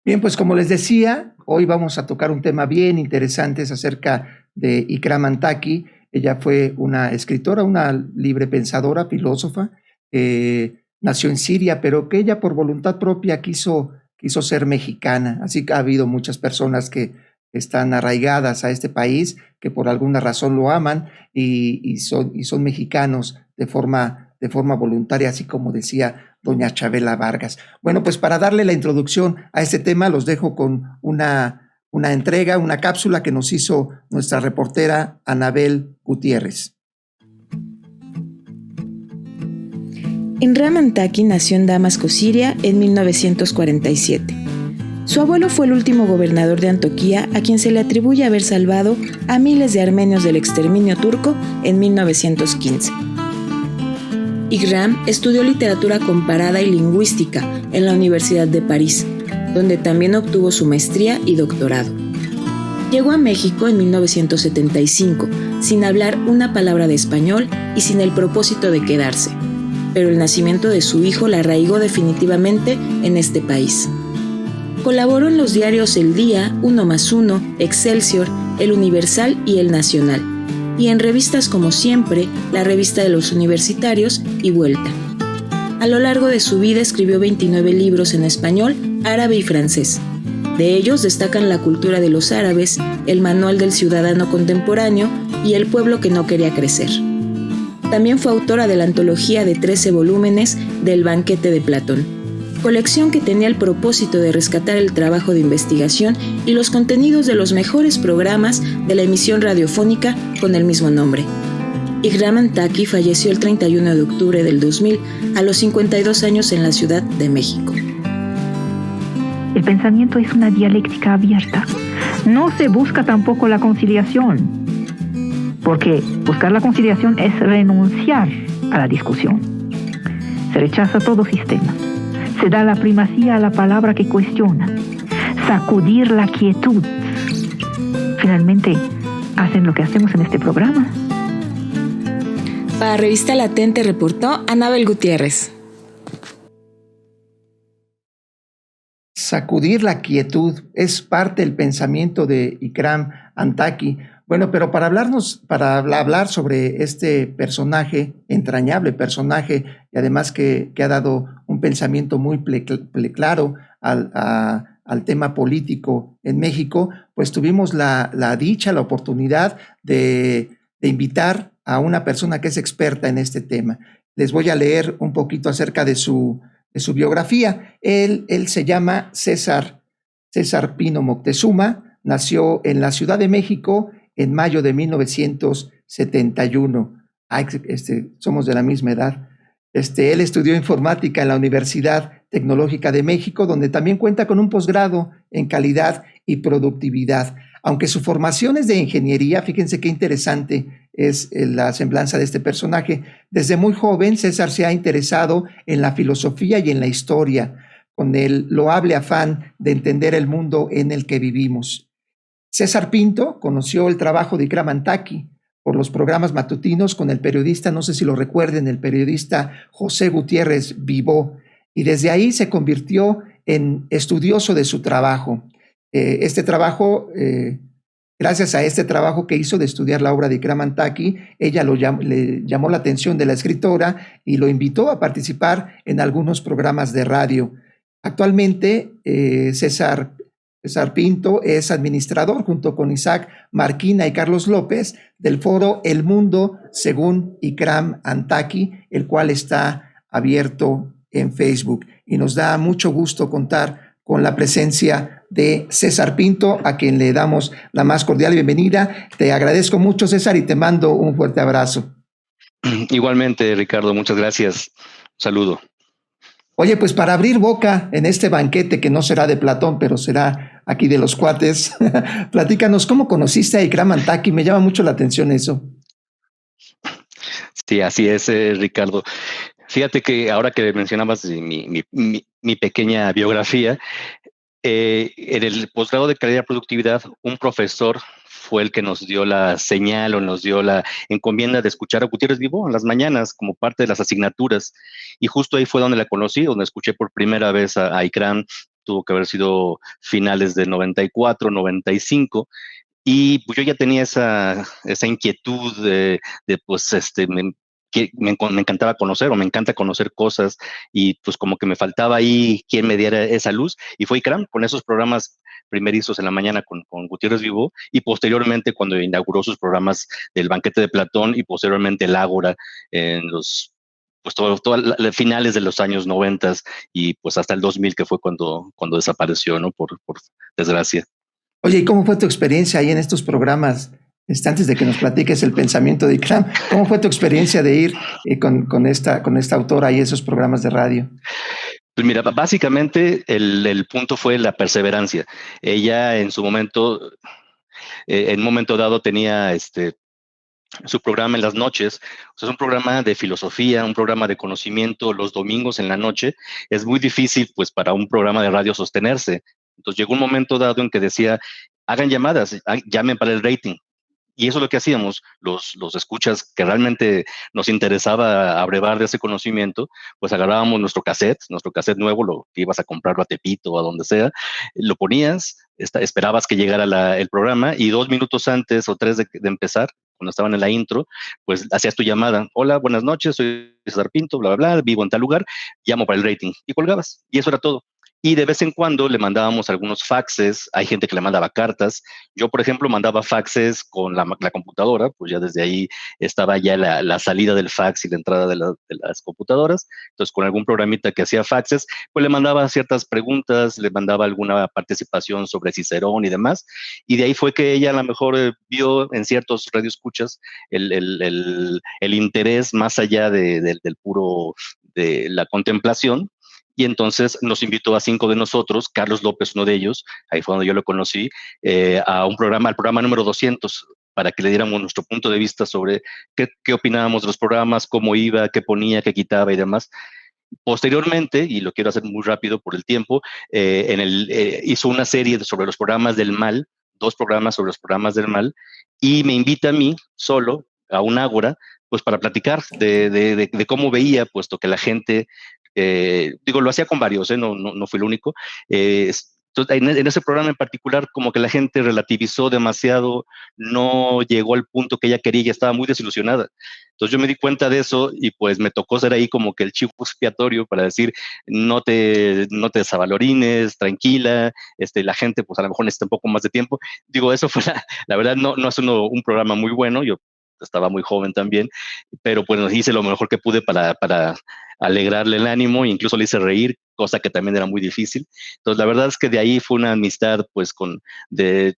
Bien, pues como les decía, hoy vamos a tocar un tema bien interesante, es acerca de Ikram Antaki. Ella fue una escritora, una librepensadora, filósofa, nació en Siria, pero que ella por voluntad propia quiso ser mexicana. Así que ha habido muchas personas que están arraigadas a este país, que por alguna razón lo aman y son mexicanos de forma voluntaria, así como decía doña Chabela Vargas. Bueno, pues para darle la introducción a este tema, los dejo con una entrega, una cápsula que nos hizo nuestra reportera Anabel Gutiérrez. Ikram Antaki nació en Damasco, Siria, en 1947. Su abuelo fue el último gobernador de Antioquía a quien se le atribuye haber salvado a miles de armenios del exterminio turco en 1915. Ikram estudió literatura comparada y lingüística en la Universidad de París, donde también obtuvo su maestría y doctorado. Llegó a México en 1975, sin hablar una palabra de español y sin el propósito de quedarse, pero el nacimiento de su hijo la arraigó definitivamente en este país. Colaboró en los diarios El Día, Uno más Uno, Excelsior, El Universal y El Nacional, y en revistas como Siempre, la revista de los universitarios y Vuelta. A lo largo de su vida escribió 29 libros en español, árabe y francés. De ellos destacan La cultura de los árabes, El manual del ciudadano contemporáneo y El pueblo que no quería crecer. También fue autora de la antología de 13 volúmenes del Banquete de Platón, colección que tenía el propósito de rescatar el trabajo de investigación y los contenidos de los mejores programas de la emisión radiofónica con el mismo nombre. Ikram Antaki falleció el 31 de octubre del 2000 a los 52 años en la Ciudad de México. El pensamiento es una dialéctica abierta. No se busca tampoco la conciliación, porque buscar la conciliación es renunciar a la discusión. Se rechaza todo sistema. Se da la primacía a la palabra que cuestiona. Sacudir la quietud. Finalmente, hacen lo que hacemos en este programa. Para Revista Latente reportó Anabel Gutiérrez. Sacudir la quietud es parte del pensamiento de Ikram Antaki. Bueno, pero para hablar sobre este personaje, entrañable personaje, y además que ha dado un pensamiento muy claro al tema político en México, pues tuvimos la dicha, la oportunidad de invitar a una persona que es experta en este tema. Les voy a leer un poquito acerca de su biografía. Él se llama César Pino Moctezuma, nació en la Ciudad de México en mayo de 1971. Somos de la misma edad. Él estudió informática en la Universidad Tecnológica de México, donde también cuenta con un posgrado en calidad y productividad. Aunque su formación es de ingeniería, fíjense qué interesante es la semblanza de este personaje. Desde muy joven, César se ha interesado en la filosofía y en la historia, con el loable afán de entender el mundo en el que vivimos. César Pinto conoció el trabajo de Ikram Antaki por los programas matutinos con el periodista, no sé si lo recuerden, el periodista José Gutiérrez Vivó, y desde ahí se convirtió en estudioso de su trabajo. Gracias a este trabajo que hizo de estudiar la obra de Ikram Antaki, ella le llamó la atención de la escritora y lo invitó a participar en algunos programas de radio. Actualmente, César Pinto es administrador junto con Isaac Marquina y Carlos López del foro El Mundo según Ikram Antaki, el cual está abierto en Facebook. Y nos da mucho gusto contar con la presencia de César Pinto, a quien le damos la más cordial bienvenida. Te agradezco mucho, César, y te mando un fuerte abrazo. Igualmente, Ricardo, muchas gracias. Un saludo. Oye, pues para abrir boca en este banquete que no será de Platón, pero será aquí de los cuates, platícanos, ¿cómo conociste a Ikram Antaki? Me llama mucho la atención eso. Sí, así es, Ricardo. Fíjate que ahora que mencionabas mi pequeña biografía, en el posgrado de calidad y productividad, un profesor fue el que nos dio la señal o nos dio la encomienda de escuchar a Gutiérrez Vivó en las mañanas como parte de las asignaturas. Y justo ahí fue donde la conocí, donde escuché por primera vez a Ikram. tuvo que haber sido finales de 94, 95. Y pues yo ya tenía esa inquietud pues me encantaba conocer, o me encanta conocer cosas, y pues como que me faltaba ahí quien me diera esa luz, y fue ICRAM con esos programas primerizos en la mañana con Gutiérrez Vivo, y posteriormente cuando inauguró sus programas del Banquete de Platón, y posteriormente el Ágora en los pues finales de los años 90 y pues hasta el 2000, que fue cuando desapareció, ¿no? Por desgracia. Oye, ¿y cómo fue tu experiencia ahí en estos programas? Antes de que nos platiques el pensamiento de ICRAM, ¿cómo fue tu experiencia de ir con esta autora y esos programas de radio? Pues mira, básicamente el punto fue la perseverancia. Ella en su momento, en un momento dado tenía su programa en las noches. O sea, es un programa de filosofía, un programa de conocimiento los domingos en la noche. Es muy difícil pues para un programa de radio sostenerse. Entonces llegó un momento dado en que decía, hagan llamadas, llamen para el rating. Y eso es lo que hacíamos, los escuchas que realmente nos interesaba abrevar de ese conocimiento, pues agarrábamos nuestro cassette nuevo, lo que ibas a comprarlo a Tepito o a donde sea, lo ponías, esperabas que llegara el programa, y 2 minutos antes o 3 de empezar, cuando estaban en la intro, pues hacías tu llamada. Hola, buenas noches, soy César Pinto, bla, bla, bla, vivo en tal lugar, llamo para el rating, y colgabas. Y eso era todo. Y de vez en cuando le mandábamos algunos faxes, hay gente que le mandaba cartas. Yo, por ejemplo, mandaba faxes con la computadora, pues ya desde ahí estaba ya la salida del fax y la entrada de las computadoras. Entonces, con algún programita que hacía faxes, pues le mandaba ciertas preguntas, le mandaba alguna participación sobre Cicerón y demás. Y de ahí fue que ella a lo mejor vio en ciertos radioescuchas el interés más allá del puro de la contemplación. Y entonces nos invitó a 5 de nosotros, Carlos López, uno de ellos, ahí fue donde yo lo conocí, al programa número 200, para que le diéramos nuestro punto de vista sobre qué opinábamos de los programas, cómo iba, qué ponía, qué quitaba y demás. Posteriormente, y lo quiero hacer muy rápido por el tiempo, hizo una serie sobre los programas del mal, 2 programas sobre los programas del mal, y me invita a mí solo a un ágora, pues para platicar de cómo veía, puesto que la gente, lo hacía con varios, no fui el único. Entonces, en ese programa en particular, como que la gente relativizó demasiado, no llegó al punto que ella quería, ya estaba muy desilusionada. Entonces yo me di cuenta de eso, y pues me tocó ser ahí como que el chivo expiatorio para decir, no te desavalorines, tranquila, la gente pues a lo mejor necesita un poco más de tiempo. Eso fue, la verdad, no es un programa muy bueno, yo estaba muy joven también, pero pues hice lo mejor que pude para alegrarle el ánimo, e incluso le hice reír, cosa que también era muy difícil. Entonces la verdad es que de ahí fue una amistad pues de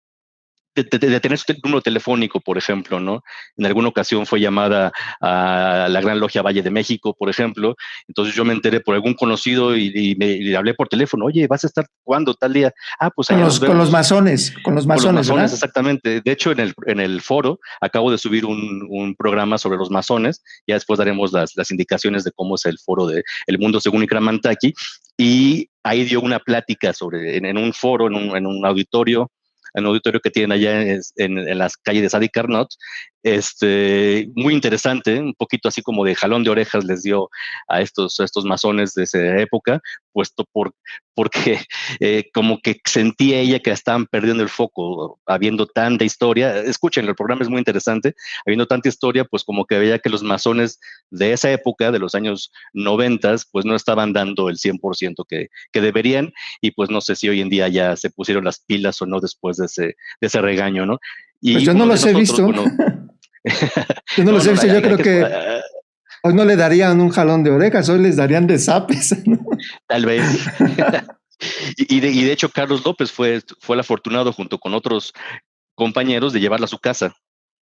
tener su número telefónico, por ejemplo, ¿no? En alguna ocasión fue llamada a la Gran Logia Valle de México, por ejemplo. Entonces yo me enteré por algún conocido y le hablé por teléfono. Oye, ¿vas a estar cuándo, tal día? Pues allá nos vemos. Con los masones, ¿verdad? Exactamente. De hecho, en el foro acabo de subir un programa sobre los masones. Ya después daremos las indicaciones de cómo es el foro de El Mundo Según Ikram Mantaki. Y ahí dio una plática en un foro, en un auditorio que tienen allá en las calles de Sadi Carnot, muy interesante, un poquito así como de jalón de orejas les dio a estos masones de esa época, puesto porque como que sentía ella que estaban perdiendo el foco, habiendo tanta historia. Escúchenlo, el programa es muy interesante, habiendo tanta historia, pues como que veía que los masones de esa época, de los años 90, pues no estaban dando el 100% que deberían, y pues no sé si hoy en día ya se pusieron las pilas o no después de ese regaño, ¿no? Y pues yo no los he visto. Bueno, yo no los he visto, yo creo que hoy no le darían un jalón de orejas, hoy les darían de zapes, ¿no? Tal vez. y de hecho, Carlos López fue el afortunado, junto con otros compañeros, de llevarla a su casa.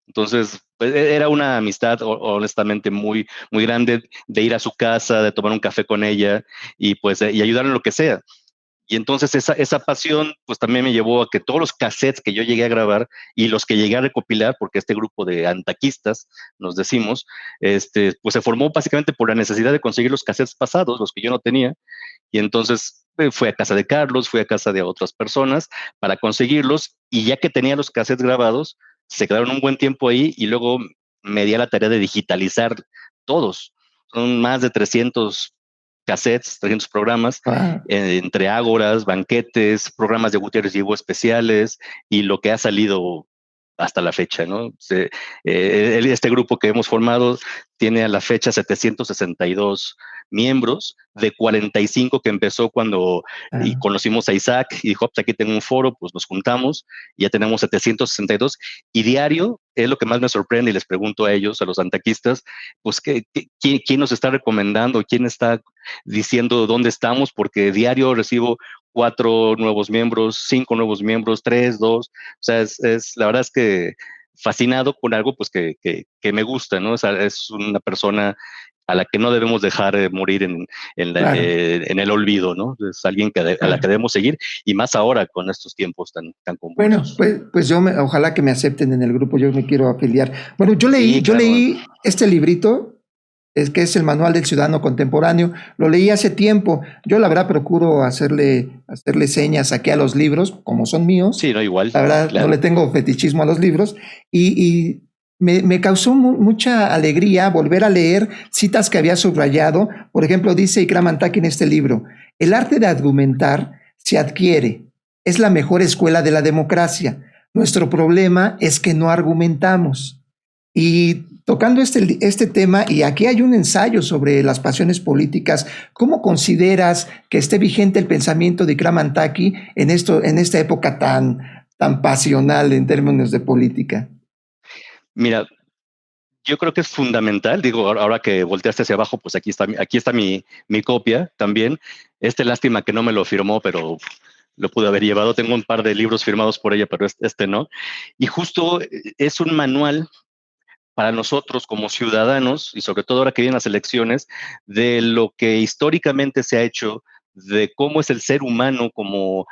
Entonces, pues, era una amistad honestamente muy, muy grande, de ir a su casa, de tomar un café con ella y pues y ayudar en lo que sea. Y entonces esa pasión pues también me llevó a que todos los cassettes que yo llegué a grabar y los que llegué a recopilar, porque este grupo de antaquistas, nos decimos, pues se formó básicamente por la necesidad de conseguir los cassettes pasados, los que yo no tenía. Y entonces fui a casa de Carlos, fui a casa de otras personas para conseguirlos, y ya que tenía los cassettes grabados, se quedaron un buen tiempo ahí, y luego me di a la tarea de digitalizar todos. Son más de 300 cassettes, 300 programas, Ah, entre ágoras, banquetes, programas de Gutiérrez Llevo especiales y lo que ha salido hasta la fecha, ¿no? Este grupo que hemos formado tiene a la fecha 762 miembros, de 45 que empezó cuando y ah. conocimos a Isaac y dijo, pues aquí tengo un foro, pues nos juntamos, y ya tenemos 762 y diario es lo que más me sorprende y les pregunto a ellos, a los antaquistas, pues ¿quién nos está recomendando? ¿Quién está diciendo dónde estamos? Porque diario recibo 4 nuevos miembros, 5 nuevos miembros, 3, 2, o sea, la verdad es que fascinado con algo pues que me gusta, ¿no? O sea, es una persona a la que no debemos dejar morir Claro, en el olvido, ¿no? Es alguien a la que claro. debemos seguir y más ahora con estos tiempos tan Bueno, convulsos. pues ojalá que me acepten en el grupo, yo me quiero afiliar. Bueno, Sí, yo claro. leí este librito, es que es el Manual del Ciudadano Contemporáneo, lo leí hace tiempo. Yo la verdad procuro hacerle señas aquí a los libros, como son míos. Sí, no, igual, La verdad no le claro. tengo fetichismo a los libros y me causó mucha alegría volver a leer citas que había subrayado. Por ejemplo, dice Ikram Antaki en este libro, el arte de argumentar se adquiere, es la mejor escuela de la democracia. Nuestro problema es que no argumentamos. Y tocando este tema, y aquí hay un ensayo sobre las pasiones políticas, ¿cómo consideras que esté vigente el pensamiento de Ikram Antaki en esta época tan pasional en términos de política? Mira, yo creo que es fundamental, digo, ahora que volteaste hacia abajo, pues aquí está mi copia también. Lástima que no me lo firmó, pero lo pude haber llevado. Tengo un par de libros firmados por ella, pero este no. Y justo es un manual para nosotros como ciudadanos, y sobre todo ahora que vienen las elecciones, de lo que históricamente se ha hecho, de cómo es el ser humano como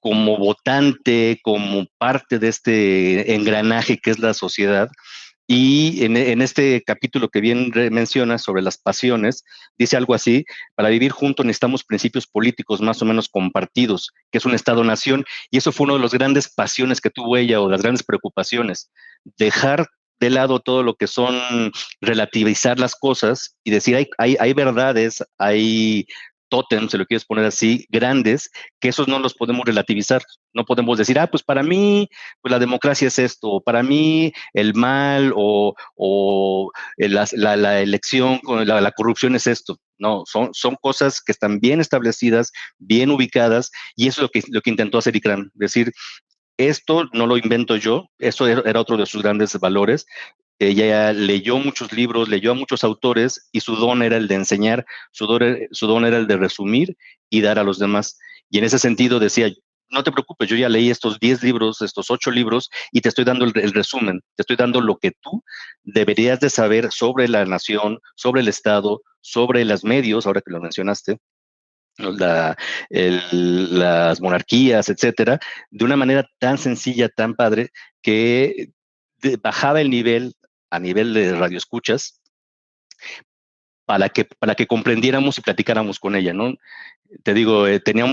votante, como parte de este engranaje que es la sociedad. Y en este capítulo que bien menciona sobre las pasiones, dice algo así, para vivir juntos necesitamos principios políticos más o menos compartidos, que es un Estado-nación, y eso fue una de las grandes pasiones que tuvo ella o las grandes preocupaciones, dejar de lado todo lo que son relativizar las cosas y decir hay verdades, hay tótems, si lo quieres poner así, grandes, que esos no los podemos relativizar. No podemos decir, pues para mí, pues la democracia es esto, o para mí el mal o la elección, la corrupción es esto. No, son cosas que están bien establecidas, bien ubicadas, y eso es lo que intentó hacer Ikram, decir, esto no lo invento yo, eso era otro de sus grandes valores. Ella leyó muchos libros, leyó a muchos autores y su don era el de enseñar, su don era el de resumir y dar a los demás. Y en ese sentido decía, no te preocupes, yo ya leí estos 10 libros, estos 8 libros y te estoy dando el resumen, te estoy dando lo que tú deberías de saber sobre la nación, sobre el Estado, sobre los medios, ahora que lo mencionaste, la, las monarquías, etcétera, de una manera tan sencilla, tan padre, que bajaba el nivel a nivel de radioescuchas para que comprendiéramos y platicáramos con ella, ¿no? Te digo, tenía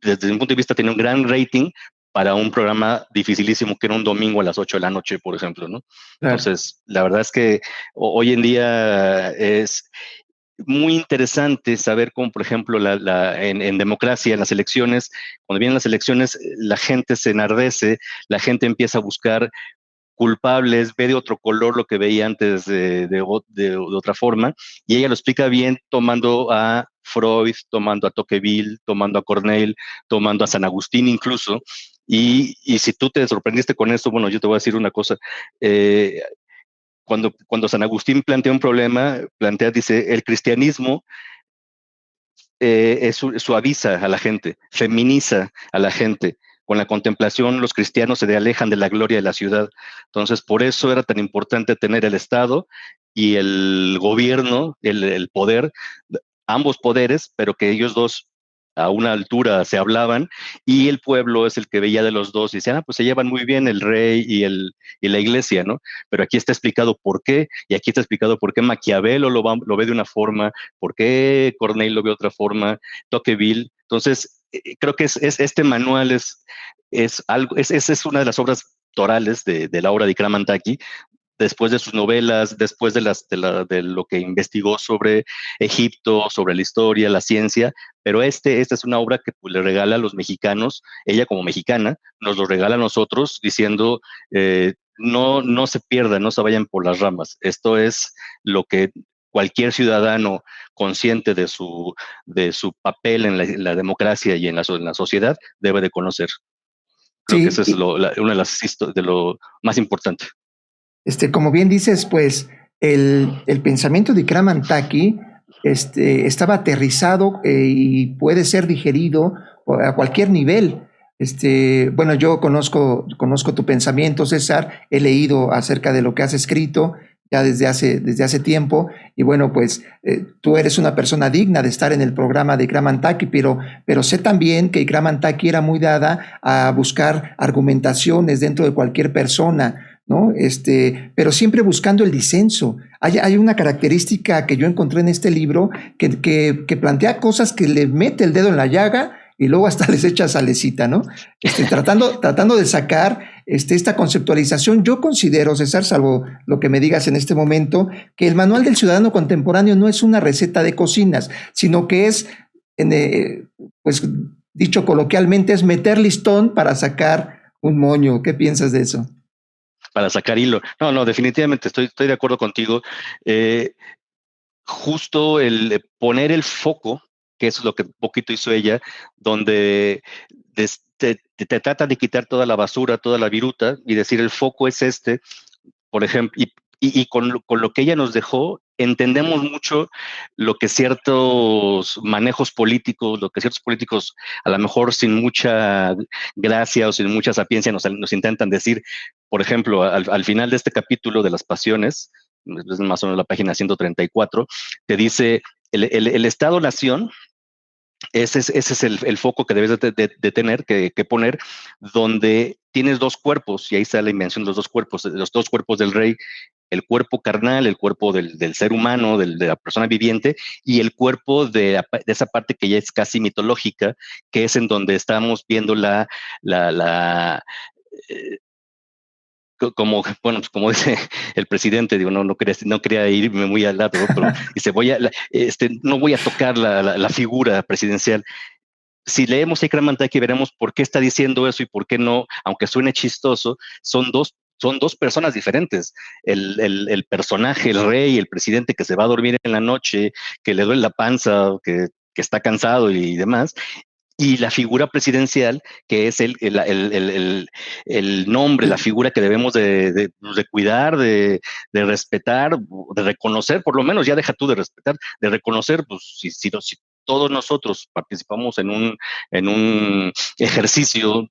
desde mi punto de vista, tenía un gran rating para un programa dificilísimo que era un domingo a las 8 de la noche, por ejemplo, ¿no? Claro. Entonces, la verdad es que hoy en día es muy interesante saber cómo, por ejemplo, en democracia, en las elecciones, cuando vienen las elecciones, la gente se enardece, la gente empieza a buscar culpables, ve de otro color lo que veía antes de otra forma, y ella lo explica bien tomando a Freud, tomando a Tocqueville, tomando a Corneille, tomando a San Agustín incluso, y si tú te sorprendiste con esto, bueno, yo te voy a decir una cosa, cuando San Agustín plantea un problema, dice, el cristianismo suaviza a la gente, feminiza a la gente. Con la contemplación, los cristianos se alejan de la gloria de la ciudad. Entonces, por eso era tan importante tener el Estado y el gobierno, el poder, ambos poderes, pero que ellos dos a una altura se hablaban y el pueblo es el que veía de los dos y decían, pues se llevan muy bien el rey y la iglesia, ¿no? Pero aquí está explicado por qué y aquí está explicado por qué Maquiavelo lo ve de una forma, por qué Corneille lo ve de otra forma, Tocqueville. Entonces, creo que este manual es algo, es una de las obras torales de la obra de Ikram Antaki, después de sus novelas, después de lo que investigó sobre Egipto, sobre la historia, la ciencia, pero esta es una obra que pues, le regala a los mexicanos, ella como mexicana, nos lo regala a nosotros diciendo, no se pierdan, no se vayan por las ramas. Esto es lo que cualquier ciudadano consciente de su papel en la democracia y en la sociedad debe de conocer. Creo que eso es Sí, una de lo más importante. como bien dices, pues el pensamiento de Ikram-Antaki estaba aterrizado y puede ser digerido a cualquier nivel. Bueno, yo conozco tu pensamiento, César, he leído acerca de lo que has escrito ya desde hace tiempo, y bueno, pues tú eres una persona digna de estar en el programa de Ikram-Antaki, pero sé también que Ikram-Antaki era muy dada a buscar argumentaciones dentro de cualquier persona, ¿no? Pero siempre buscando el disenso. Hay una característica que yo encontré en este libro que plantea cosas que le mete el dedo en la llaga y luego hasta les echa salecita, ¿no? Tratando de sacar esta conceptualización. Yo considero, César, salvo lo que me digas en este momento, que el Manual del Ciudadano Contemporáneo no es una receta de cocinas, sino que es, pues dicho coloquialmente, es meter listón para sacar un moño. ¿Qué piensas de eso? Para sacar hilo. No, definitivamente estoy de acuerdo contigo. Justo el poner el foco, que eso es lo que un poquito hizo ella, donde te trata de quitar toda la basura, toda la viruta y decir el foco es por ejemplo, y con lo que ella nos dejó, entendemos mucho lo que ciertos manejos políticos, lo que ciertos políticos a lo mejor sin mucha gracia o sin mucha sapiencia nos intentan decir. Por ejemplo, al final de este capítulo de las pasiones, es más o menos la página 134, te dice el Estado-Nación. Ese es el foco que debes de tener, que poner, donde tienes dos cuerpos, y ahí está la invención de los dos cuerpos del rey, el cuerpo carnal, el cuerpo del ser humano, de la persona viviente, y el cuerpo de esa parte que ya es casi mitológica, que es en donde estamos viendo eh, como, bueno, pues como dice el presidente, digo, no quería irme muy al lado, pero dice, no voy a tocar la figura presidencial. Si leemos Ikram-Antaki veremos por qué está diciendo eso y por qué no, aunque suene chistoso, son dos personas diferentes. El personaje, el rey, el presidente que se va a dormir en la noche, que le duele la panza, que está cansado y demás, y la figura presidencial, que es el nombre, la figura que debemos de cuidar, de respetar, de reconocer, por lo menos, ya deja tú de respetar, de reconocer, pues si todos nosotros participamos en un ejercicio,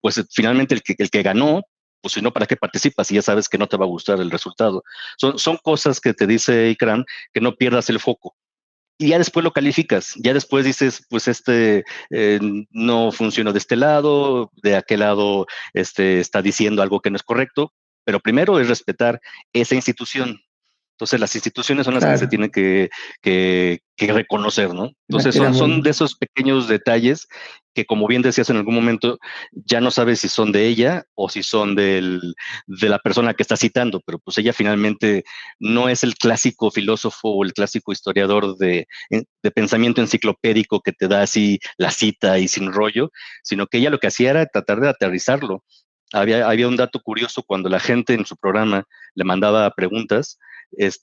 pues finalmente el que ganó, pues si no, ¿para qué participas? Si ya sabes que no te va a gustar el resultado. Son cosas que te dice Ikram, que no pierdas el foco. Y ya después lo calificas, ya después dices, pues no funciona de este lado, de aquel lado está diciendo algo que no es correcto, pero primero es respetar esa institución. Entonces las instituciones son las que se Claro, tienen que reconocer, ¿no? Entonces era son muy... de esos pequeños detalles que, como bien decías en algún momento, ya no sabes si son de ella o si son de la persona que está citando, pero pues ella finalmente no es el clásico filósofo o el clásico historiador de pensamiento enciclopédico que te da así la cita y sin rollo, sino que ella lo que hacía era tratar de aterrizarlo. Había un dato curioso cuando la gente en su programa le mandaba preguntas.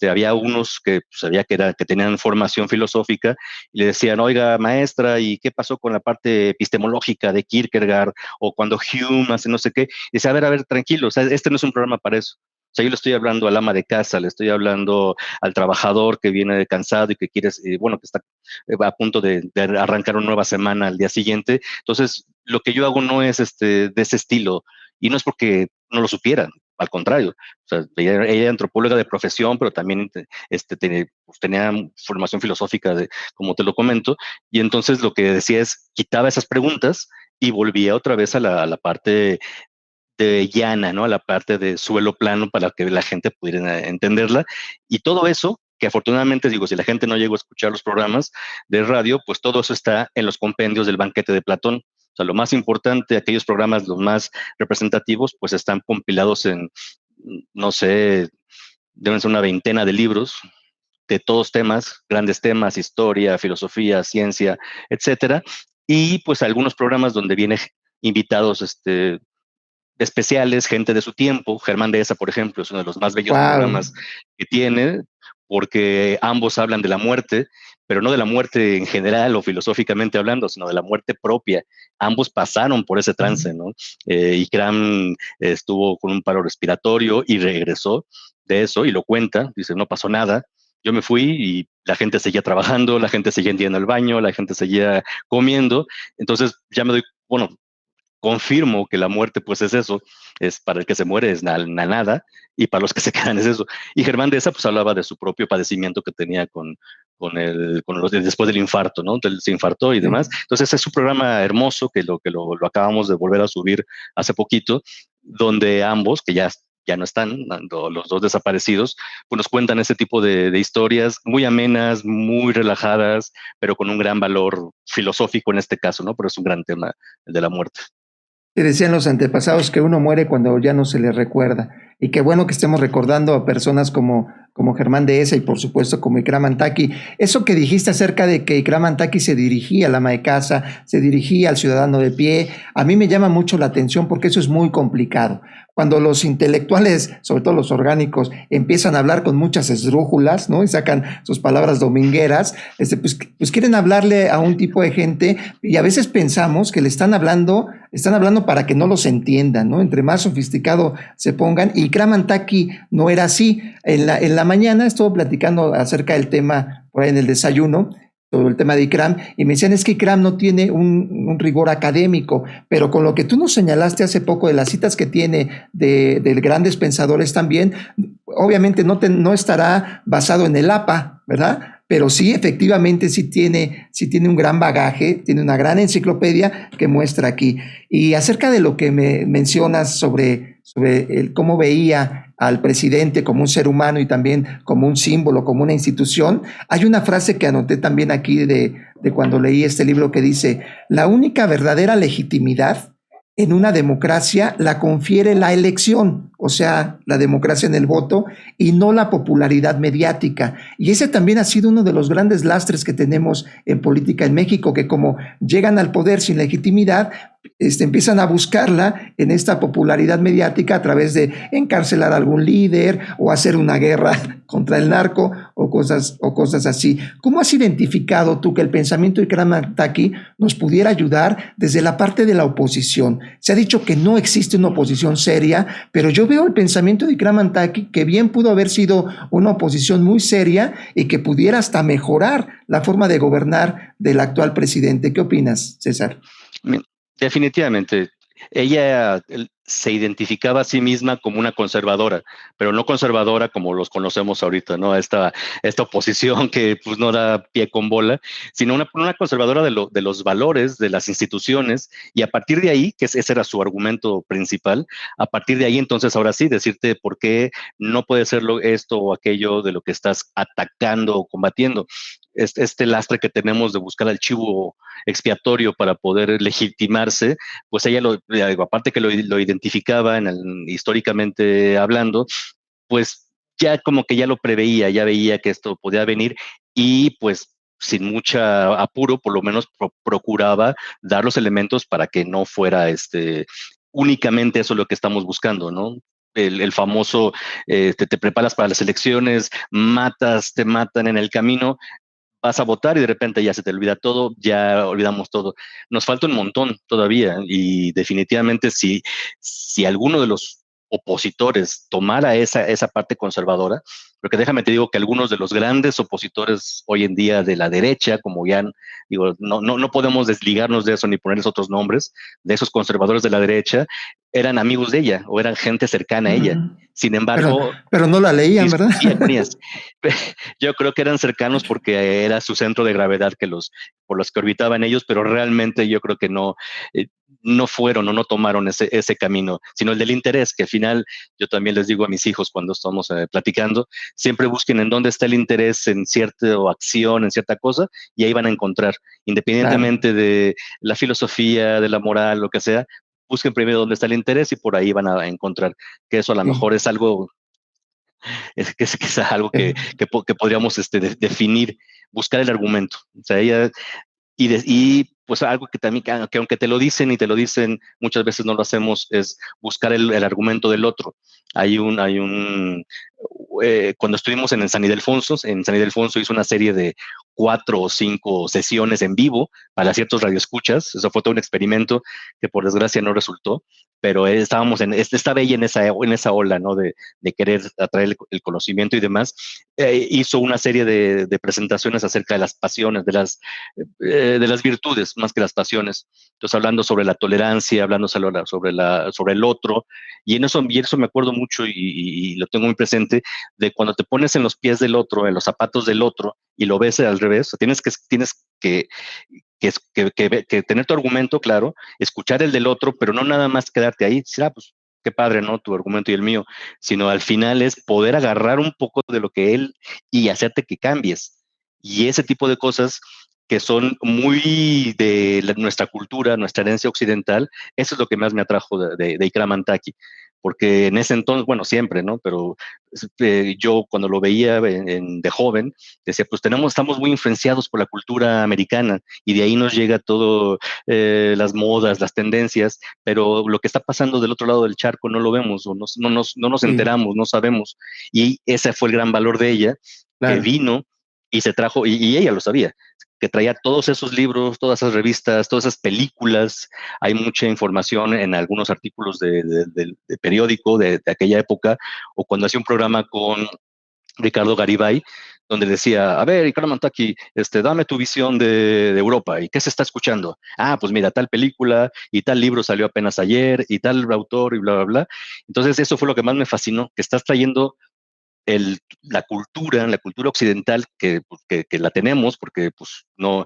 Había unos que sabía que tenían formación filosófica y le decían, oiga, maestra, ¿y qué pasó con la parte epistemológica de Kierkegaard? O cuando Hume hace no sé qué. Y dice, a ver, tranquilo, o sea, este no es un programa para eso. O sea, yo le estoy hablando al ama de casa, le estoy hablando al trabajador que viene cansado y que quiere, bueno, que está a punto de arrancar una nueva semana al día siguiente. Entonces, lo que yo hago no es de ese estilo, y no es porque no lo supieran, al contrario. O sea, ella era antropóloga de profesión, pero también pues, tenía formación filosófica, como te lo comento, y entonces lo que decía es, quitaba esas preguntas y volvía otra vez a la parte de llana, ¿no? A la parte de suelo plano para que la gente pudiera entenderla. Y todo eso, que afortunadamente, digo, si la gente no llegó a escuchar los programas de radio, pues todo eso está en los compendios del banquete de Platón. O sea, lo más importante, aquellos programas, los más representativos, pues están compilados en, no sé, deben ser una veintena de libros de todos temas, grandes temas, historia, filosofía, ciencia, etcétera. Y pues algunos programas donde vienen invitados especiales, gente de su tiempo. Germán Dehesa, por ejemplo, es uno de los más bellos Wow. programas que tiene, porque ambos hablan de la muerte, pero no de la muerte en general o filosóficamente hablando, sino de la muerte propia. Ambos pasaron por ese trance, ¿no? Ikram estuvo con un paro respiratorio y regresó de eso y lo cuenta, dice, no pasó nada. Yo me fui y la gente seguía trabajando, la gente seguía yendo al baño, la gente seguía comiendo. Entonces ya me doy, bueno, confirmo que la muerte pues es eso, es para el que se muere es nada y para los que se quedan es eso. Y Germán Dehesa pues hablaba de su propio padecimiento que tenía después del infarto, ¿no? Entonces se infartó y demás. Sí. Entonces es un programa hermoso que lo acabamos de volver a subir hace poquito, donde ambos, que ya no están, los dos desaparecidos, pues nos cuentan ese tipo de historias muy amenas, muy relajadas, pero con un gran valor filosófico en este caso, ¿no? Pero es un gran tema, el de la muerte. Y decían los antepasados que uno muere cuando ya no se le recuerda. Y qué bueno que estemos recordando a personas como Germán Dehesa y por supuesto como Ikram Antaki. Eso que dijiste acerca de que Ikram Antaki se dirigía al ama de casa, se dirigía al ciudadano de pie, a mí me llama mucho la atención porque eso es muy complicado. Cuando los intelectuales, sobre todo los orgánicos, empiezan a hablar con muchas esdrújulas, ¿no? Y sacan sus palabras domingueras, pues quieren hablarle a un tipo de gente y a veces pensamos que le están hablando para que no los entiendan, ¿no? Entre más sofisticado se pongan. Y Ikram Antaki no era así. En la mañana estuve platicando acerca del tema por ahí en el desayuno, sobre el tema de Ikram, y me decían, es que Ikram no tiene un rigor académico, pero con lo que tú nos señalaste hace poco de las citas que tiene de grandes pensadores también, obviamente no estará basado en el APA, ¿verdad? Pero sí, efectivamente, sí tiene un gran bagaje, tiene una gran enciclopedia que muestra aquí. Y acerca de lo que me mencionas sobre cómo veía al presidente como un ser humano y también como un símbolo, como una institución, hay una frase que anoté también aquí de cuando leí este libro que dice, la única verdadera legitimidad en una democracia la confiere la elección, o sea, la democracia en el voto y no la popularidad mediática. Y ese también ha sido uno de los grandes lastres que tenemos en política en México, que como llegan al poder sin legitimidad, empiezan a buscarla en esta popularidad mediática a través de encarcelar a algún líder o hacer una guerra contra el narco o cosas así. ¿Cómo has identificado tú que el pensamiento de Ikram Antaki nos pudiera ayudar desde la parte de la oposición? Se ha dicho que no existe una oposición seria, pero yo veo el pensamiento de Ikram Antaki que bien pudo haber sido una oposición muy seria y que pudiera hasta mejorar la forma de gobernar del actual presidente. ¿Qué opinas, César? Definitivamente. Ella se identificaba a sí misma como una conservadora, pero no conservadora como los conocemos ahorita, ¿no? Esta oposición que pues no da pie con bola, sino una conservadora de los valores, de las instituciones, y a partir de ahí, ese era su argumento principal, a partir de ahí entonces ahora sí, decirte por qué no puede ser esto o aquello de lo que estás atacando o combatiendo. Este lastre que tenemos de buscar al chivo expiatorio para poder legitimarse, pues ella aparte que lo identificaba históricamente hablando, pues ya como que ya lo preveía, ya veía que esto podía venir y pues sin mucha apuro, por lo menos procuraba dar los elementos para que no fuera únicamente eso lo que estamos buscando, ¿no? El famoso, te preparas para las elecciones, te matan en el camino, vas a votar y de repente ya se te olvida todo, ya olvidamos todo. Nos falta un montón todavía y definitivamente si alguno de los opositores tomara esa parte conservadora, porque déjame te digo que algunos de los grandes opositores hoy en día de la derecha, como ya digo, no podemos desligarnos de eso ni ponerles otros nombres, de esos conservadores de la derecha, eran amigos de ella o eran gente cercana a ella. Sin embargo, pero no la leían, ¿verdad? Con ellas. Yo creo que eran cercanos porque era su centro de gravedad por los que orbitaban ellos, pero realmente yo creo que no fueron o no tomaron ese camino, sino el del interés, que al final yo también les digo a mis hijos cuando estamos platicando, siempre busquen en dónde está el interés en cierta acción, en cierta cosa, y ahí van a encontrar, independientemente de la filosofía, de la moral, lo que sea, busquen primero dónde está el interés y por ahí van a encontrar que eso a lo mejor es algo Es algo que podríamos definir, buscar el argumento. O sea, ella, y pues algo que también, que aunque te lo dicen y te lo dicen, muchas veces no lo hacemos, es buscar el argumento del otro. Cuando estuvimos en San Ildefonso, hizo una serie de 4 o 5 sesiones en vivo para ciertos radioescuchas. Eso fue todo un experimento que por desgracia no resultó, pero estaba ella en esa ola, ¿no? De querer atraer el conocimiento y demás. Hizo una serie de presentaciones acerca de las pasiones, de las virtudes, más que las pasiones. Entonces, hablando sobre la tolerancia, hablando sobre el otro, y en eso me acuerdo mucho y lo tengo muy presente, de cuando te pones en los pies del otro, en los zapatos del otro, y lo ves al revés. O sea, tienes que tener tu argumento claro, escuchar el del otro, pero no nada más quedarte ahí, pues qué padre, ¿no? Tu argumento y el mío, sino al final es poder agarrar un poco de lo que él y hacerte que cambies. Y ese tipo de cosas que son muy de nuestra cultura, nuestra herencia occidental, eso es lo que más me atrajo de Ikram Antaki, porque en ese entonces, bueno, siempre, ¿no? Pero yo cuando lo veía de joven, decía, pues estamos muy influenciados por la cultura americana y de ahí nos llega todo, las modas, las tendencias, pero lo que está pasando del otro lado del charco no lo vemos o no nos enteramos, no sabemos. Y ese fue el gran valor de ella, claro, que vino y se trajo, y ella lo sabía, que traía todos esos libros, todas esas revistas, todas esas películas. Hay mucha información en algunos artículos de periódico de aquella época, o cuando hacía un programa con Ricardo Garibay, donde decía, a ver, Ikram Antaki, dame tu visión de Europa, ¿y qué se está escuchando? Pues mira, tal película y tal libro salió apenas ayer, y tal autor, y bla, bla, bla. Entonces, eso fue lo que más me fascinó, que estás trayendo la cultura occidental que la tenemos, porque pues no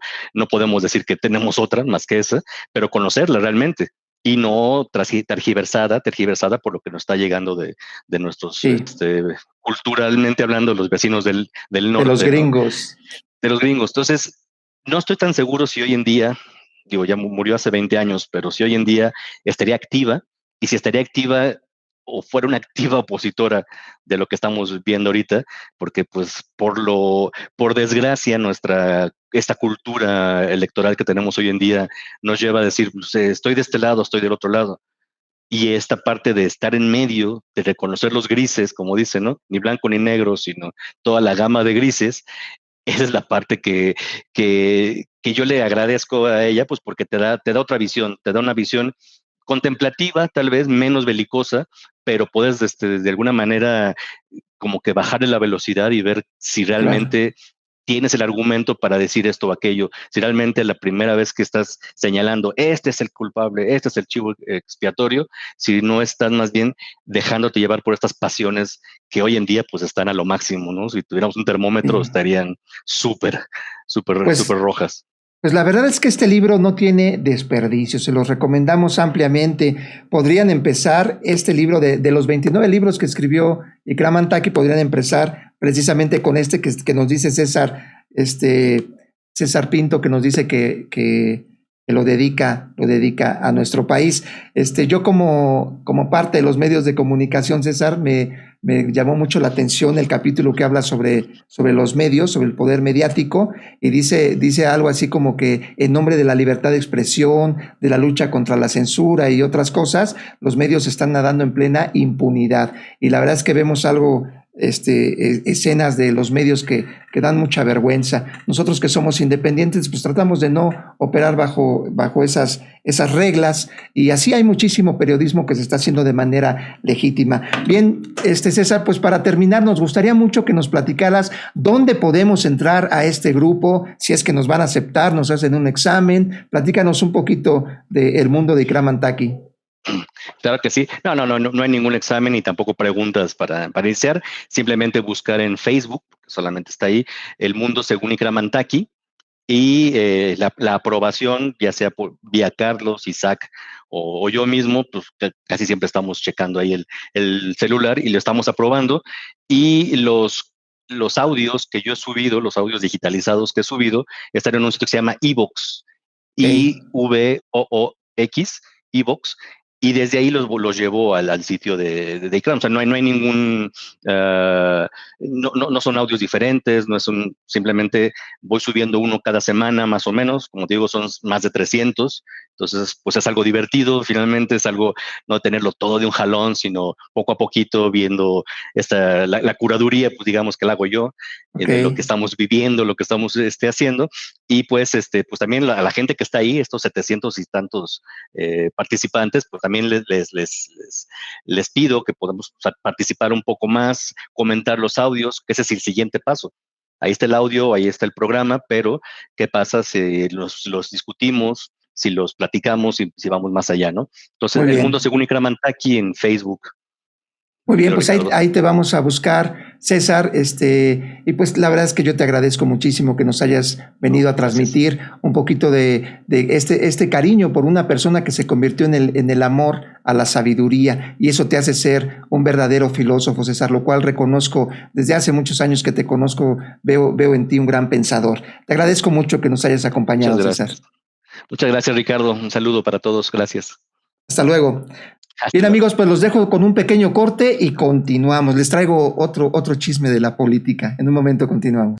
podemos decir que tenemos otra más que esa, pero conocerla realmente y no tergiversada por lo que nos está llegando de nuestros, sí, culturalmente hablando, los vecinos del norte. De los gringos. ¿No? De los gringos. Entonces, no estoy tan seguro si hoy en día, digo, ya murió hace 20 años, pero si hoy en día estaría activa, y si estaría activa o fuera una activa opositora de lo que estamos viendo ahorita, porque pues por desgracia esta cultura electoral que tenemos hoy en día nos lleva a decir, pues, estoy de este lado, estoy del otro lado. Y esta parte de estar en medio, de reconocer los grises, como dicen, ¿no? Ni blanco ni negro, sino toda la gama de grises, esa es la parte que yo le agradezco a ella, pues porque te da otra visión, te da una visión contemplativa, tal vez menos belicosa, pero puedes de alguna manera como que bajarle la velocidad y ver si realmente tienes el argumento para decir esto o aquello, si realmente la primera vez que estás señalando, este es el culpable, este es el chivo expiatorio, si no estás más bien dejándote llevar por estas pasiones que hoy en día pues están a lo máximo, ¿no? Si tuviéramos un termómetro estarían súper rojas. Pues la verdad es que este libro no tiene desperdicio, se los recomendamos ampliamente. Podrían empezar este libro de los 29 libros que escribió Ikram Antaki, podrían empezar precisamente con este que nos dice César Pinto, que nos dice que lo dedica a nuestro país. Yo como parte de los medios de comunicación, César, me llamó mucho la atención el capítulo que habla sobre los medios, sobre el poder mediático, y dice algo así como que en nombre de la libertad de expresión, de la lucha contra la censura y otras cosas, los medios están nadando en plena impunidad. Y la verdad es que vemos algo, escenas de los medios que dan mucha vergüenza. Nosotros que somos independientes, pues tratamos de no operar bajo esas reglas, y así hay muchísimo periodismo que se está haciendo de manera legítima. Bien, César, pues para terminar, nos gustaría mucho que nos platicaras dónde podemos entrar a este grupo, si es que nos van a aceptar, nos hacen un examen. Platícanos un poquito del mundo de Ikram Antaki. Claro que sí. No hay ningún examen ni tampoco preguntas para iniciar. Simplemente buscar en Facebook, solamente está ahí, El Mundo Según Ikram Antaki, y la aprobación, ya sea vía Carlos, Isaac o yo mismo, pues casi siempre estamos checando ahí el celular y lo estamos aprobando. Y los audios que yo he subido, los audios digitalizados que he subido, están en un sitio que se llama iVoox, IVOOX, iVoox, y desde ahí los llevó al sitio de ICRAM. O sea, no hay ningún, no son audios diferentes, no es simplemente voy subiendo uno cada semana más o menos, como te digo, son más de 300, entonces pues es algo divertido, finalmente es algo no tenerlo todo de un jalón, sino poco a poquito viendo la curaduría, pues digamos que la hago yo, de lo que estamos viviendo, lo que estamos haciendo, y pues, pues también a la gente que está ahí, estos 700 y tantos participantes, pues también les pido que podamos participar un poco más, comentar los audios, que ese es el siguiente paso. Ahí está el audio, ahí está el programa, pero ¿qué pasa si los discutimos, si los platicamos, si vamos más allá, ¿no? Entonces, El Mundo Según Ikram Antaki en Facebook. Muy bien, pues ahí te vamos a buscar, César, y pues la verdad es que yo te agradezco muchísimo que nos hayas venido a transmitir un poquito de este cariño por una persona que se convirtió en el amor a la sabiduría, y eso te hace ser un verdadero filósofo, César, lo cual reconozco desde hace muchos años que te conozco, veo en ti un gran pensador. Te agradezco mucho que nos hayas acompañado, César. Muchas gracias, Ricardo. Un saludo para todos. Gracias. Hasta luego. Bien, amigos, pues los dejo con un pequeño corte y continuamos. Les traigo otro chisme de la política. En un momento continuamos.